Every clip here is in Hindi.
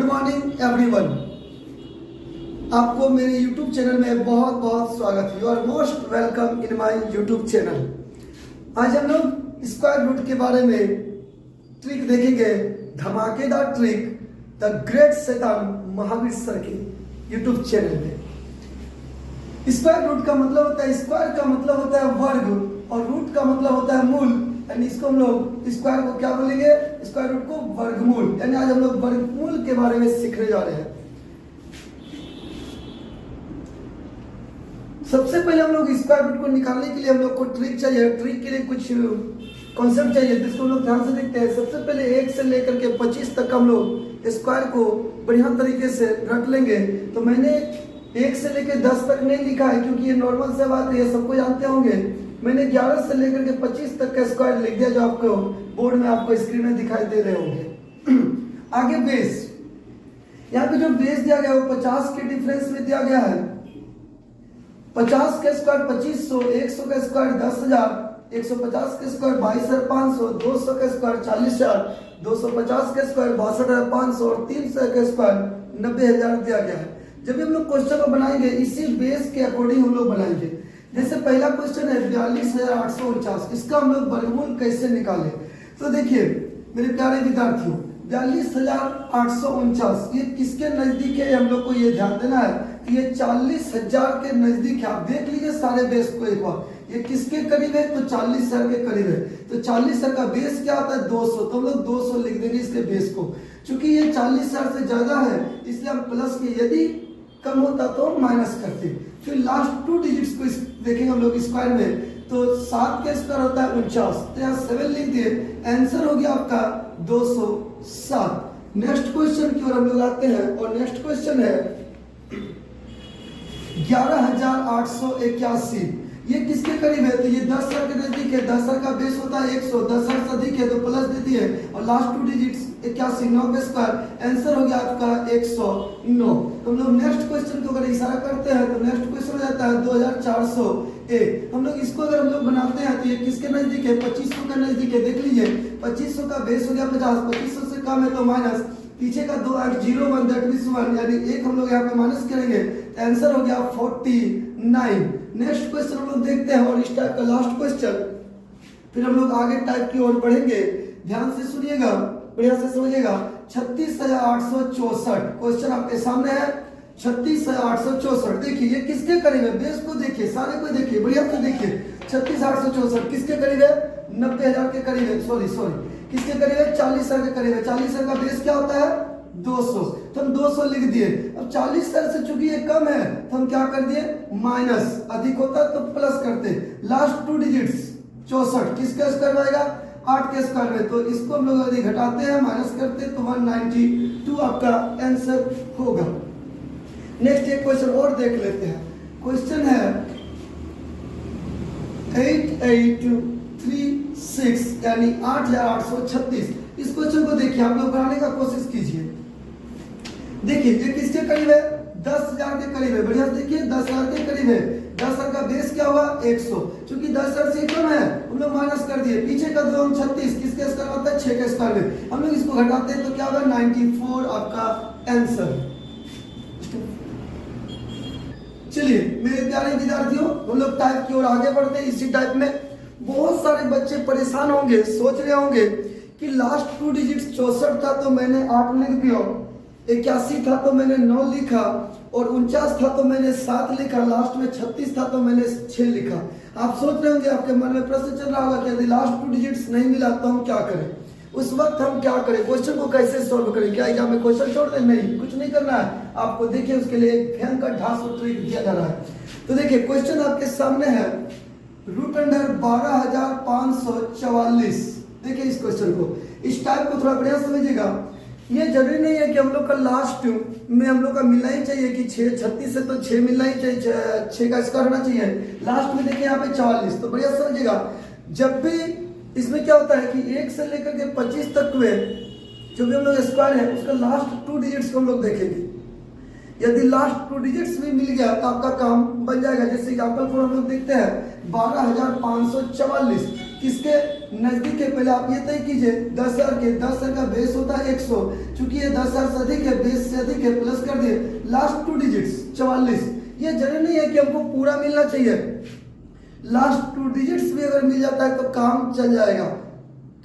मॉर्निंग एवरीवन, आपको मेरे YouTube चैनल में बहुत बहुत स्वागत है। You are most welcome in my YouTube channel. आज हम लोग स्क्वायर रूट के बारे में ट्रिक देखेंगे, धमाकेदार ट्रिक, द ग्रेट शैतान महावीर सर के YouTube चैनल में। स्क्वायर रूट का मतलब होता है, स्क्वायर का मतलब होता है वर्ग और रूट का मतलब होता है मूल, यानी इसको हम लोग स्क्वायर को क्या बोलेंगे, स्क्वायर रूट को वर्गमूल। यानी आज हम लोग वर्गमूल के बारे में सीखने जा रहे हैं। सबसे पहले हम लोग स्क्वायर रूट को निकालने के लिए हम लोग को ट्रिक चाहिए। ट्रिक के लिए कुछ कॉन्सेप्ट चाहिए जिसको हम लोग ध्यान से देखते हैं। सबसे पहले 1 से लेकर के 25 तक हम लोग स्क्वायर को बढ़िया तरीके से रख लेंगे। तो मैंने 1 से लेकर 10 तक नहीं लिखा है क्योंकि ये नॉर्मल से बात है, ये सबको जानते होंगे। मैंने 11 से लेकर के 25 तक का स्क्वायर लिख दिया, जो आपको बोर्ड में, आपको स्क्रीन में दिखाई दे रहे होंगे। आगे बेस, यहाँ पे जो बेस दिया गया है वो 50 के डिफरेंस में दिया गया है। 50 का स्क्वायर 2500, 100 का स्क्वायर 10,000, 150 का स्क्वायर 22,500, 200 का स्क्वायर 40,000, 250 का स्क्वायर 62,500 और 300 का स्क्वायर 90,000 दिया गया है। जब हम लोग क्वेश्चन को बनाएंगे इसी बेस के अकॉर्डिंग हम लोग बनाएंगे। जैसे पहला क्वेश्चन है 42,849, इसका हम लोग वर्गमूल कैसे निकालें। तो देखिए मेरे प्यारे विद्यार्थियों, 42,849 ये किसके नजदीक है, हम लोग को ये ध्यान देना है कि ये 40,000 के नजदीक है। आप देख लीजिए सारे बेस को एक बार, ये किसके करीब है, तो 40,000 के करीब है। तो 40,000 का बेस क्या आता है, 200, तो हम लोग 200 लिख देंगे इसके बेस को। चूंकि ये 40,000 से ज्यादा है इसलिए हम प्लस के, यदि कम होता तो हम माइनस करते। फिर लास्ट 2 डिजिट्स को देखेंगे हम लोग स्क्वायर में, तो 7 के स्क्वायर होता है 49, तो यहाँ 7 लिख दिए, आंसर हो गया आपका 207। नेक्स्ट क्वेश्चन की ओर हम लोग आते हैं और नेक्स्ट क्वेश्चन है 11,881, ये किसके करीब है, तो ये 10,000 के नजदीक है। 10,000 का बेस होता है 100, 10,000 से अधिक है तो प्लस देती है और लास्ट 2 डिजिट्स 81, 9 का स्क्वायर, आंसर हो गया आपका 109। तो हम लोग नेक्स्ट क्वेश्चन को अगर इशारा करते हैं तो नेक्स्ट क्वेश्चन हो जाता है 2401। हम लोग इसको अगर हम लोग बनाते हैं तो ये किसके नजदीक है, 2500 के नजदीक है। देख लीजिए 2500 का बेस हो गया 50, 2500 से कम है तो माइनस, पीछे का 2 8 0 1 दैट मींस 1, यानी एक हम लोग यहाँ पे माइनस करेंगे तो आंसर हो गया 49। नेक्स्ट क्वेश्चन हम लोग देखते हैं और इस टाइप का लास्ट क्वेश्चन, फिर हम लोग आगे टाइप की ओर बढ़ेंगे। ध्यान से सुनिएगा, बढ़िया से समझिएगा। 36,864 क्वेश्चन आपके सामने है, 36,864। देखिए ये किसके करीब है, बेस को देखिए, सारे को देखिए, बढ़िया से देखिए। 36,864 किसके करीब है, 90,000 के करीब है। सॉरी किसके करीब है, 40,000 के करीब है। 40,000 का बेस क्या होता है, 200, तो हम 200 लिख दिए। अब 40,000 से चूंकि ये कम है तो हम क्या कर दिए, माइनस, अधिक होता तो प्लस करते। लास्ट 2 डिजिट्स 64 किसका स्क्वायर आएगा, 8 के स्क्वायर में, तो इसको हम लोग यदि घटाते हैं माइनस करते तो 192 आपका आंसर होगा। नेक्स्ट एक क्वेश्चन और देख लेते हैं। क्वेश्चन है 8836 यानी 8,836। इस क्वेश्चन को देखिए, आप लोग बनाने का कोशिश कीजिए। देखिए ये किसके करीब है, 10,000 के करीब है। बढ़िया देखिए 10,000 के करीब है। 10,000 का बेस क्या हुआ, 100, क्योंकि 10,000 से कम है हम लोग माइनस कर दिए। पीछे का 2 36 किसके स्क्वायर होता है, 6 के स्क्वायर में। हम लोग इसको घटाते हैं तो क्या होगा, 94 आपका आंसर। चलिए मेरे प्यारे विद्यार्थियों, हम लोग टाइप की ओर आगे बढ़ते हैं। इसी टाइप में बहुत सारे बच्चे परेशान होंगे, सोच रहे होंगे कि लास्ट 2 डिजिट्स 64 था तो मैंने 8 लिख दिया, 81 था तो मैंने 9 लिखा और 49 था तो मैंने 7 लिखा, लास्ट में 36 था तो मैंने 6 लिखा। आप सोच रहे होंगे, आपके मन में प्रश्न चल रहा होगा कि यदि लास्ट 2 डिजिट्स नहीं मिला तो हम क्या करें, उस वक्त हम क्या करें, क्वेश्चन को कैसे सॉल्व करें। क्या एग्जाम में क्वेश्चन छोड़ दें, नहीं, कुछ नहीं करना है आपको। देखिए उसके लिए एक भयंकर ढांस ट्रिक दिया जा रहा है। तो देखिए क्वेश्चन आपके सामने है √12,544। देखिए इस क्वेश्चन को, इस टाइप को थोड़ा बढ़िया समझिएगा। ये जरूरी नहीं है कि हम लोग का लास्ट में हम लोग का मिलना ही चाहिए कि 36 से तो 6 मिलना ही चाहिए, 6 का स्क्वायर होना चाहिए। लास्ट में देखिए यहाँ पे 44, तो बढ़िया समझिएगा। जब भी इसमें क्या होता है कि 1 से लेकर के 25 तक में जो भी हम लोग स्क्वायर है उसका लास्ट 2 डिजिट्स को हम लोग देखेंगे। यदि लास्ट 2 डिजिट्स भी मिल गया तो आपका काम बन जाएगा। जैसे एग्जाम्पल फॉर हम लोग देखते हैं 12,544 किसके नजदीक है, पहले आप ये तय कीजिए 10,000 के। 10,000 का बेस होता है 100, चूंकि ये 10,000 से अधिक है, बेस से अधिक है प्लस कर दिए, लास्ट 2 डिजिट्स 44। ये जरूरी नहीं है कि हमको पूरा मिलना चाहिए, लास्ट 2 डिजिट्स भी अगर मिल जाता है तो काम चल जाएगा।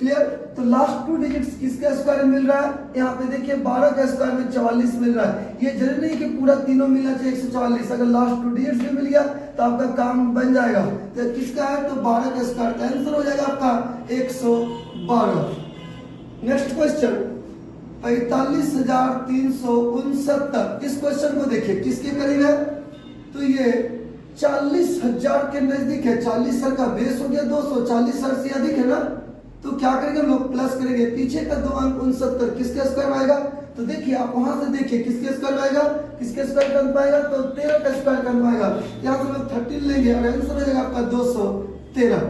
क्लियर? तो लास्ट 2 डिजिट्स किसके स्क्वायर में मिल रहा है? यहाँ पे देखिए 12 के स्क्वायर में 44 मिल रहा है। ये जरूरी नहीं कि पूरा तीनों मिलना चाहिए 144, अगर लास्ट 2 डिजिट्स भी मिल गया तो आपका काम बन जाएगा। तो किसका है? तो 12 का स्क्वायर, तो आंसर हो जाएगा आपका 112। Next question 45,369। इस क्वेश्चन को देखिए किसके करीब है? तो ये 40,000 के नजदीक है। 40 सर का बेस हो गया 200, 40 सर से अधिक है ना, तो क्या करेंगे हम लोग? प्लस करेंगे। पीछे का 2 अंक 69 किसके स्क्वायर में आएगा? तो देखिए आप वहां से देखिए किसके स्क्वायर में आएगा, किसके स्क्वायर कर पाएगा? तो 13 का स्क्वायर कर पाएगा। यहाँ से लोग 13 लेंगे और आंसर हो जाएगा आपका 213।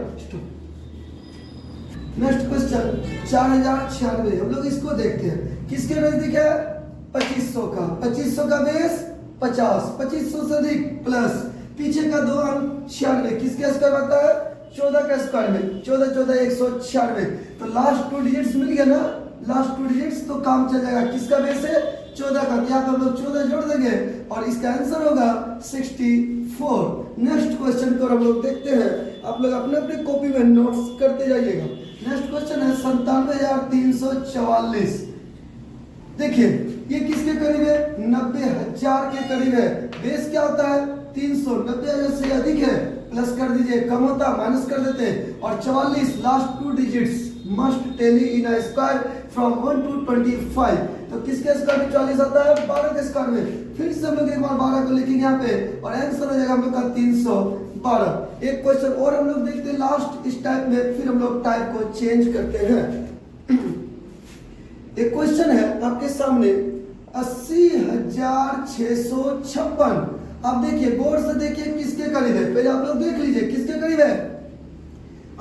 Next question 4096। हम लोग इसको देखते हैं किसके नजदीक है? 2500 का। 2500 का बेस 50, 2500 से अधिक प्लस पीछे का 2 अंक 96 किसके स्क्वायर आता है? 14 का स्क्वायर में। 14 14 196। तो लास्ट 2 डिजिट्स मिल गया ना, लास्ट 2 डिजिट्स तो काम चल जाएगा। किसका बेस है? 14 का। यहाँ पर हम लोग 14 जोड़ देंगे और इसका आंसर होगा 64। नेक्स्ट क्वेश्चन को हम लोग देखते हैं, आप लोग अपने अपने कॉपी में नोट्स करते जाइएगा। नेक्स्ट क्वेश्चन है 97,344। देखिए ये किसके करीब है? 90,000 के करीब है। बेस क्या होता है? 300। 90,000 से अधिक है प्लस कर दीजिए, कम होता माइनस कर देते हैं। और 44 last 2 digits must tally in a square from 1 to 25। तो किसके स्क्वायर में 44 आता है? 12 के स्क्वायर में। फिर से हम लोग एक बार 12 को लिखेंगे यहाँ पे और आंसर हो जाएगा हम लोग का 312। एक क्वेश्चन और हम लोग देखते हैं लास्ट इस टाइप में, फिर हम लोग टाइप को चेंज करते हैं। एक क्वेश्चन है आपके सामने 80,656। आप देखिए गौर से देखिए किसके करीब है, पहले आप लोग देख लीजिए किसके करीब है?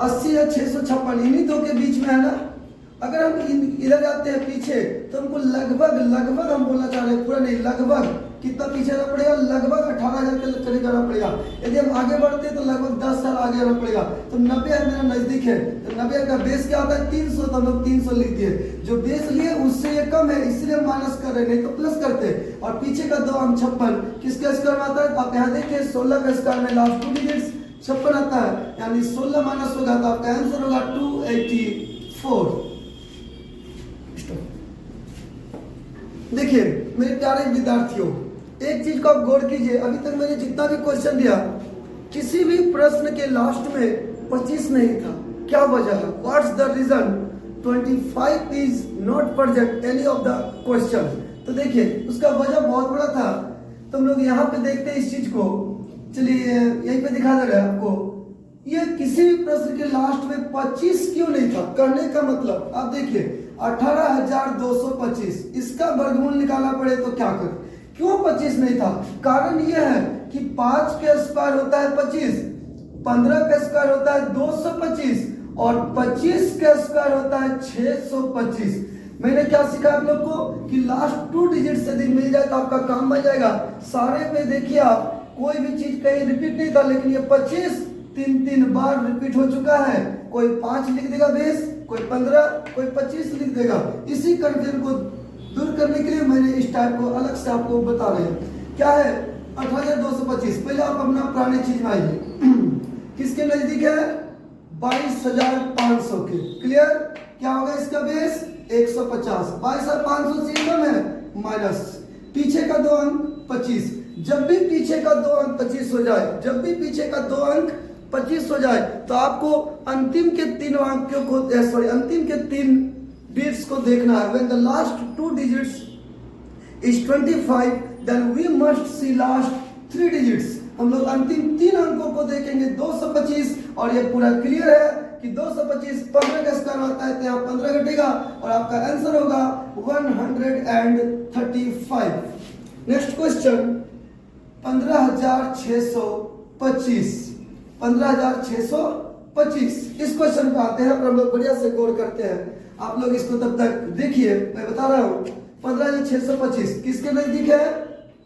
80,656 इन्हीं दो के बीच में है ना। अगर हम इधर जाते हैं पीछे तो हमको लगभग हम बोलना चाह रहे हैं, पूरा नहीं, लगभग कितना पीछे जाना पड़ेगा? लगभग 18,000 के करीब जाना पड़ेगा। यदि हम आगे बढ़ते हैं तो लगभग 10 साल आगे जाना पड़ेगा। तो 90,000 मेरा नजदीक है, तो 90,000 का बेस क्या होता है? 300। तो हम लोग 300 लिख दिए। जो बेस लिए उससे ये कम है इसलिए हम माइनस कर रहे, नहीं तो प्लस करते। और पीछे का 2 अंक 56 किसके स्क्वायर में आता है? आप यहाँ देखिए 16 का स्क्वायर में लास्ट 2 डिजिट्स 56 आता है, यानी 16 माइनस होगा तो आपका आंसर होगा 284। देखिए मेरे प्यारे विद्यार्थियों, एक चीज को आप गौर कीजिए, अभी तक मैंने जितना भी क्वेश्चन दिया किसी भी प्रश्न के लास्ट में 25 नहीं था। क्या वजह है? What's the reason 25 is not present any of the question? तो देखिए उसका वजह बहुत बड़ा था। तो हम लोग यहाँ पे देखते हैं इस चीज को। चलिए यहीं पे दिखा दे रहा है आपको, ये किसी भी प्रश्न के लास्ट में 25 क्यों नहीं था? कहने का मतलब आप देखिए 18,225, इसका वर्गमूल निकालना पड़े तो क्या करें? क्यों 25 नहीं था? कारण यह है कि 5 के स्क्वायर होता है 25, 15 का स्क्वायर होता है 225 और 25 का स्क्वायर होता है 625। मैंने क्या सिखाया आप लोग को कि लास्ट 2 डिजिट से यदि मिल जाए तो आपका काम बन जाएगा। सारे पे देखिए आप कोई भी चीज कहीं रिपीट नहीं था, लेकिन ये 25 3 बार रिपीट हो चुका है। कोई 5 लिख देगा बेस, कोई 15, कोई 25 लिख देगा। इसी कंफ्यूजन को दूर करने के लिए मैंने इस टाइप को अलग से आपको बता रहे हैं। क्या है? 18,225। पहले आप अपना पुराने चीज में आइए। किसके नजदीक है? 22,500 के। क्लियर? क्या होगा इसका बेस? 150। 22,500 से कम है माइनस पीछे का 2 अंक 25। जब भी पीछे का 2 अंक 25 हो जाए, जब भी पीछे का 2 अंक 25 हो जाए तो आपको अंतिम के 3 अंकों को अंतिम के 3 बिट्स को देखना है। When the last 2 digits is 25, then we must see last 3 digits। हम लोग अंतिम 3 अंकों को देखेंगे 225। और ये पूरा क्लियर है कि 225 15 का स्क्वायर आता है तो यहाँ 15 घटेगा और आपका आंसर होगा 135। Next question 15,625। 15,625 इस क्वेश्चन पे आते हैं और हम लोग बढ़िया से गौर करते हैं। आप लोग इसको तब तक देखिए, मैं बता रहा हूं 15,625 किसके नजदीक है?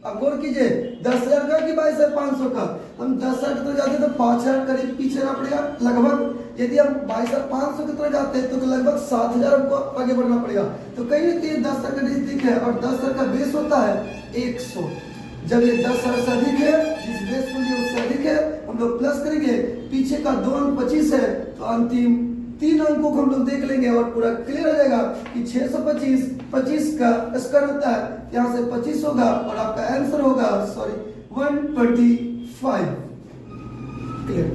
अब गौर कीजिए 10,000 का कि 22,500 का। हम 10,000 की तरफ जाते तो 5,000 करीब पीछे रहना पड़ेगा लगभग। यदि हम 22,500 की तरफ जाते हैं तो लगभग 7,000 हमको आगे बढ़ना पड़ेगा। तो कहीं ना कहीं 10,000 का नजदीक है और 10,000 का बेस होता है 100। जब ये 10,000 से अधिक है, जिस बेस को लिए उससे अधिक है, हम लोग प्लस करेंगे। पीछे का 2 अंक 25 है तो अंतिम 3 अंकों को हम लोग देख लेंगे और पूरा क्लियर हो जाएगा कि 625 25 का स्क्वायर होता है, यहाँ से 25 होगा और आपका आंसर होगा 125। क्लियर।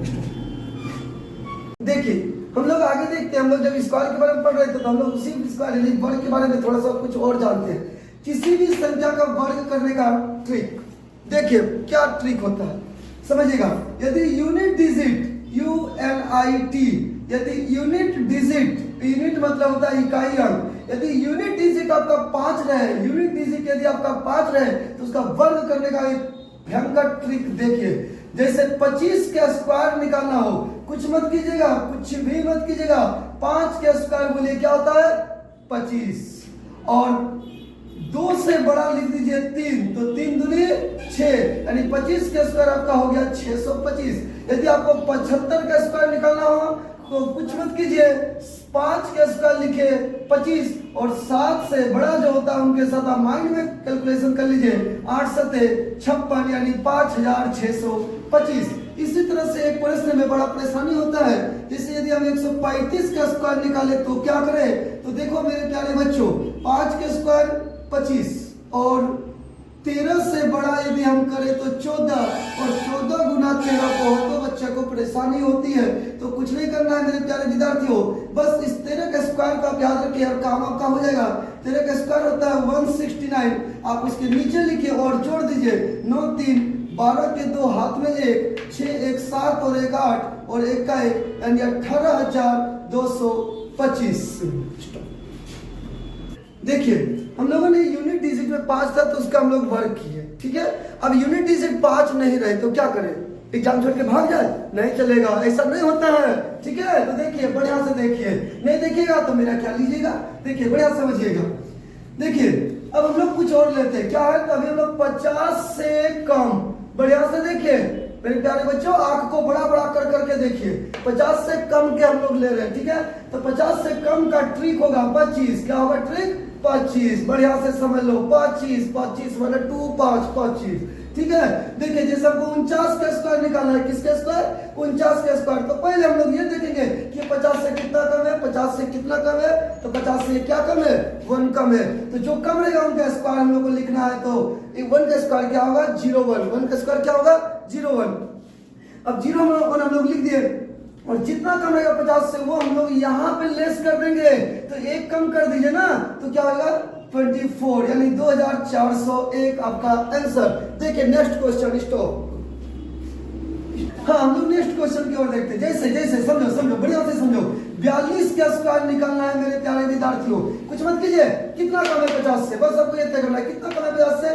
देखिए हम लोग आगे देखते हैं। हम लोग जब स्क्वायर के बारे में पढ़ रहे थे तो हम लोग उसी स्क्वायर यानी वर्ग के बारे में थोड़ा सा कुछ और जानते हैं। किसी भी संख्या का वर्ग करने का ट्रिक, देखिए क्या ट्रिक होता है समझिएगा। यदि यूनिट डिजिट UNIT, यदि यूनिट डिजिट, यूनिट मतलब होता है इकाई अंक, यदि यूनिट डिजिट आपका 5 रहे, यूनिट डिजिट यदि आपका 5 रहे तो उसका वर्ग करने का एक भयंकर ट्रिक देखिए। जैसे 25 का स्क्वायर निकालना हो, कुछ मत कीजिएगा, कुछ भी मत कीजिएगा, 5 का स्क्वायर बोलिए क्या होता है 25, और 2 से बड़ा लिख दीजिए 3, तो 3 दूनी 6, यानी 25 का स्क्वायर आपका हो गया 625। यदि आपको 75 का स्क्वायर निकालना हो तो कुछ मत कीजिए, 5 का स्क्वायर लिखे 25 और 7 से बड़ा जो होता है उनके साथ आप माइंड में कैलकुलेशन कर लीजिए, 8 सते 56 यानी 5625। इसी तरह से एक प्रश्न में बड़ा परेशानी होता है। जैसे यदि हम 135 का स्क्वायर निकाले तो क्या करें, तो देखो मेरे प्यारे बच्चों 5 का स्क्वायर 25 और 13 से बड़ा यदि हम करें तो 14 और 14 गुना 13 बहुतों बच्चे को परेशानी होती है। तो कुछ नहीं करना है मेरे प्यारे विद्यार्थियों, बस इस 13 का स्क्वायर का आप याद रखिए और काम आपका हो जाएगा। 13 का स्क्वायर होता है 169, आप उसके नीचे लिखिए और जोड़ दीजिए 9 3 12 के 2 हाथ में 1, 6 1 7 और 1 8 और 1 का 1 यानी 18,225। देखिए हम लोगों ने यूनिट डिजिट में 5 था तो उसका हम लोग वर्ग किए, ठीक है। अब यूनिट डिजिट 5 नहीं रहे तो क्या करें, एग्जाम छोड़ के भाग जाए, नहीं चलेगा, ऐसा नहीं होता है, ठीक है। तो देखिए बढ़िया से देखिए, नहीं देखिएगा तो मेरा क्या लीजिएगा, देखिए बढ़िया समझिएगा। देखिए अब हम लोग कुछ और लेते हैं, क्या है, तो अभी हम लोग 50 से कम, बढ़िया से देखिए मेरे प्यारे बच्चों, आंख को बड़ा बड़ा कर करके देखिए, 50 से कम के हम लोग ले रहे हैं, ठीक है। तो 50 से कम का ट्रिक होगा 25, क्या होगा ट्रिक 25, बढ़िया से समझ लो 25 25 मतलब 2 5 25, ठीक है। देखिए जैसे हमको 49 का स्क्वायर निकालना है, किसका स्क्वायर 49 का स्क्वायर, तो पहले हम लोग ये देखेंगे कि 50 से कितना कम है, 50 से कितना कम है, तो 50 से क्या कम है 1 कम है, तो जो कम रहेगा उनका स्क्वायर हम लोग को लिखना है। तो 1 का स्क्वायर क्या होगा 01, 1 का स्क्वायर क्या होगा 01। अब 01 हम लोग लिख दिए और जितना कम रहेगा 50 से वो हम लोग यहाँ पे लेस कर देंगे, तो 1 कम कर दीजिए ना, तो क्या होगा 24 यानी 2401 आपका आंसर। देखिए नेक्स्ट क्वेश्चन स्टॉप। हाँ हम लोग नेक्स्ट क्वेश्चन की ओर देखते हैं। जैसे जैसे समझो समझो बढ़िया से समझो, 42 का स्क्वायर निकालना है मेरे प्यारे विद्यार्थियों, कुछ मत कीजिए, कितना कम है 50 से, बस आपको ये तय करना है कितना कम है 50 से,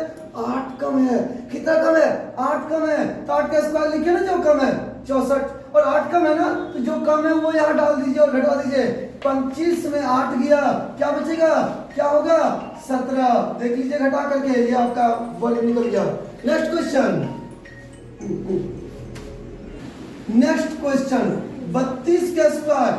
8 कम है, कितना कम है 8 कम है, तो 8 का स्क्वायर लिखिए ना, जो कम है 64 और 8 कम है ना, तो जो कम है वो यहाँ डाल दीजिए और घटा दीजिए, 25 में 8 गया, क्या बचेगा, क्या होगा 17, देख लीजिए घटा करके, ये आपका वॉल्यूम निकल गया। नेक्स्ट क्वेश्चन, नेक्स्ट क्वेश्चन 32 का स्क्वायर,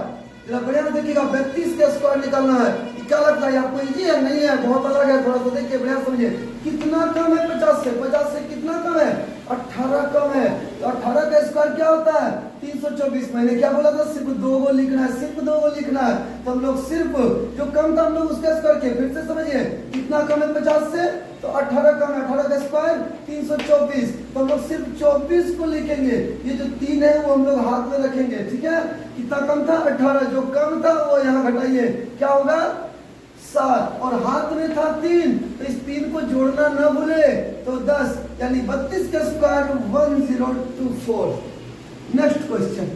बढ़िया देखिएगा 32 का स्क्वायर निकालना है, क्या लगता है आपको इजी है, नहीं है, बहुत अलग है, थोड़ा सा देखिए बढ़िया समझिए, कितना कम है 50 से, 50 से कितना कम है 18 कम है, तो 18 का स्क्वायर क्या होता है 324। मैंने क्या बोला था, सिर्फ 2 को लिखना है, सिर्फ 2 को लिखना है, तो हम लोग सिर्फ जो कम था हम लोग उसका स्क्वायर किए, फिर से समझिए कितना कम है 50 से, तो 18 कम है, 18 का स्क्वायर 324, तो हम लोग सिर्फ 24 को लिखेंगे, ये जो 3 है वो हम लोग हाथ में रखेंगे, ठीक है। कितना कम था 18, जो कम था वो यहाँ घटाइए, क्या होगा 7 और हाथ में था 3, तो इस 3 को जोड़ना न भूले, तो 10 यानी 32 का square 1024। Next question,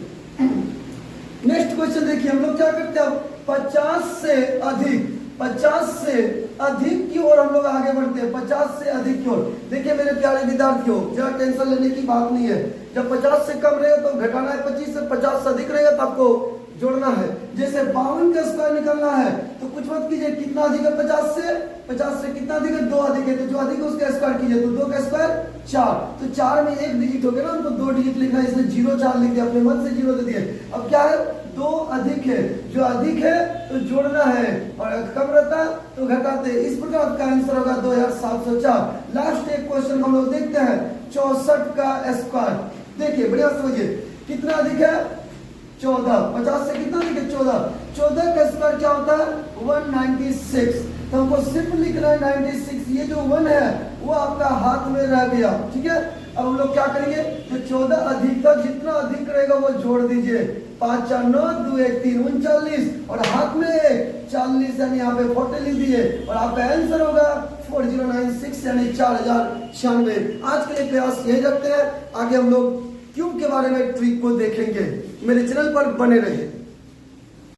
next question देखिए हम लोग क्या करते हैं, 50 से अधिक, 50 से अधिक की ओर हम लोग आगे बढ़ते हैं, 50 से अधिक की ओर। देखिए मेरे प्यारे विद्यार्थियों जरा टेंशन लेने की बात नहीं है, जब 50 से कम रहेगा तो घटाना है 25 से, 50 से अधिक रहेगा तो आपको जोड़ना है। जैसे 52 का स्क्वायर निकालना है तो कुछ मत कीजिए, कितना अधिक है 50 से कितना अधिक है 2 अधिक है, तो जो अधिक है उसका स्क्वायर कीजिए, तो 2 का स्क्वायर 4, तो 4 में एक डिजिट हो गया ना, हमको 2 डिजिट लिखना है, इसलिए 0 4 लिख दिया, अपने मन से 0 दे दिए। अब क्या है 2 अधिक है, जो अधिक है तो जोड़ना है और कम रहता तो घटाते। इस प्रकार का आंसर होगा 2704। लास्ट एक क्वेश्चन हम लोग देखते हैं 64 का स्क्वायर। देखिए बढ़िया समझिए, कितना अधिक है 14, 50 से कितना अधिक है 14 का स्क्वायर क्या होता है 196, तो हमको सिर्फ लिखना है 96, ये जो 1 है वो आपका हाथ में रह गया, ठीक है। अब हम लोग क्या करेंगे, तो 14 अधिक था, जितना अधिक रहेगा वो जोड़ दीजिए, 5 4 9 2 1 3 39 और हाथ में 40 यानी यहाँ पे 40 लिख दीजिए और आपका आंसर होगा 4096 यानी 4096। आज के लिए प्रयास यही रखते हैं, आगे हम लोग क्यूब के बारे में ट्रिक को देखेंगे। मेरे चैनल पर बने रहिए।